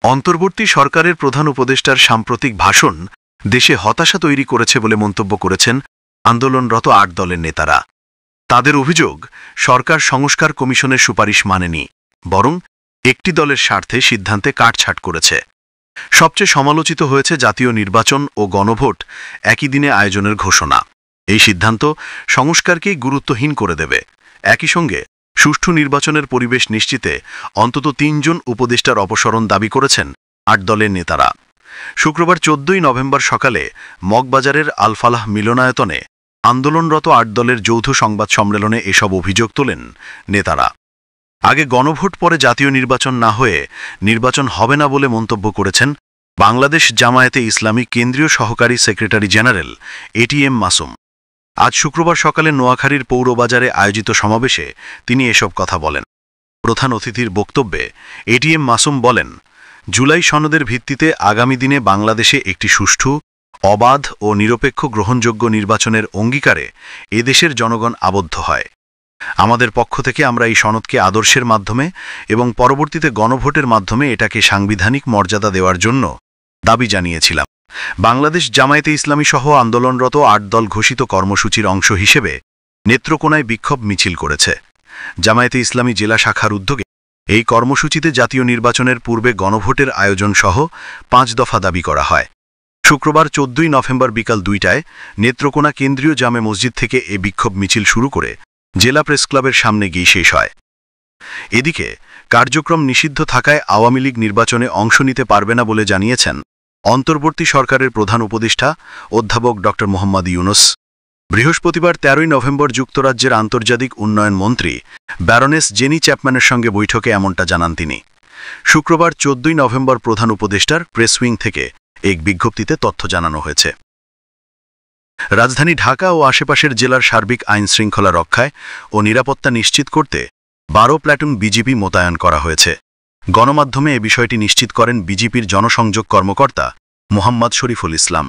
অন্তর্বর্তী সরকারের প্রধান উপদেষ্টার সাম্প্রতিক ভাষণ দেশে হতাশা তৈরি করেছে বলে মন্তব্য করেছেন আন্দোলনরত ৮ দলের নেতারা। তাদের অভিযোগ, সরকার সংস্কার কমিশনের সুপারিশ মানেনি, বরং একটি দলের স্বার্থে সিদ্ধান্তে কাটছাঁট করেছে। সবচেয়ে সমালোচিত হয়েছে জাতীয় নির্বাচন ও গণভোট একই দিনে আয়োজনের ঘোষণা। এই সিদ্ধান্ত সংস্কারকেই গুরুত্বহীন করে দেবে। একই সঙ্গে সুষ্ঠু নির্বাচনের পরিবেশ নিশ্চিতে অন্তত ৩ জন উপদেষ্টার অপসারণ দাবি করেছেন ৮ দলের নেতারা। শুক্রবার ১৪ই নভেম্বর সকালে মগবাজারের আল-ফালাহ মিলনায়তনে আন্দোলনরত ৮ দলের যৌথ সংবাদ সম্মেলনে এসব অভিযোগ তোলেন নেতারা। আগে গণভোট, পরে জাতীয় নির্বাচন না হয়ে নির্বাচন হবে না বলে মন্তব্য করেছেন বাংলাদেশ জামায়াতে ইসলামী কেন্দ্রীয় সহকারী সেক্রেটারি জেনারেল এটিএম মাসুম। আজ শুক্রবার সকালে নোয়াখালীর পৌরবাজারে আয়োজিত সমাবেশে তিনি এসব কথা বলেন। প্রধান অতিথির বক্তব্যে এটিএম মাসুম বলেন, জুলাই সনদের ভিত্তিতে আগামী দিনে বাংলাদেশে একটি সুষ্ঠু, অবাধ ও নিরপেক্ষ গ্রহণযোগ্য নির্বাচনের অঙ্গীকারে এদেশের জনগণ আবদ্ধ হয়। আমাদের পক্ষ থেকে আমরা এই সনদকে আদর্শের মাধ্যমে এবং পরবর্তীতে গণভোটের মাধ্যমে এটাকে সাংবিধানিক মর্যাদা দেওয়ার জন্য দাবি জানিয়েছিলাম। বাংলাদেশ জামায়াতে ইসলামী সহ আন্দোলনরত ৮ দল ঘোষিত কর্মসূচির অংশ হিসেবে নেত্রকোনায় বিক্ষোভ মিছিল করেছে। জামায়াতে ইসলামী জেলা শাখার উদ্যোগে এই কর্মসূচিতে জাতীয় নির্বাচনের পূর্বে গণভোটের আয়োজন সহ ৫ দফা দাবি করা হয়। শুক্রবার ১৪ই নভেম্বর বিকাল ২টায় নেত্রকোনা কেন্দ্রীয় জামে মসজিদ থেকে এ বিক্ষোভ মিছিল শুরু করে জেলা প্রেসক্লাবের সামনে গিয়ে শেষ হয়। এদিকে কার্যক্রম নিষিদ্ধ থাকায় আওয়ামী লীগ নির্বাচনে অংশ নিতে পারবে না বলে জানিয়েছেন অন্তর্বর্তী সরকারের প্রধান উপদেষ্টা অধ্যাপক ড. মোহাম্মদ ইউনুস। বৃহস্পতিবার ১৩ই নভেম্বর যুক্তরাজ্যের আন্তর্জাতিক উন্নয়ন মন্ত্রী ব্যারনেস জেনি চ্যাপম্যানের সঙ্গে বৈঠকে এমনটা জানান তিনি। শুক্রবার ১৪ই নভেম্বর প্রধান উপদেষ্টার প্রেস উইং থেকে এক বিজ্ঞপ্তিতে তথ্য জানানো হয়েছে। রাজধানী ঢাকা ও আশেপাশের জেলার সার্বিক আইন শৃঙ্খলা রক্ষায় ও নিরাপত্তা নিশ্চিত করতে ১২ প্ল্যাটুন বিজিবি মোতায়েন করা হয়েছে। গণমাধ্যমে এ বিষয়টি নিশ্চিত করেন বিজিপির জনসংযোগ কর্মকর্তা মোহাম্মদ শরীফুল ইসলাম।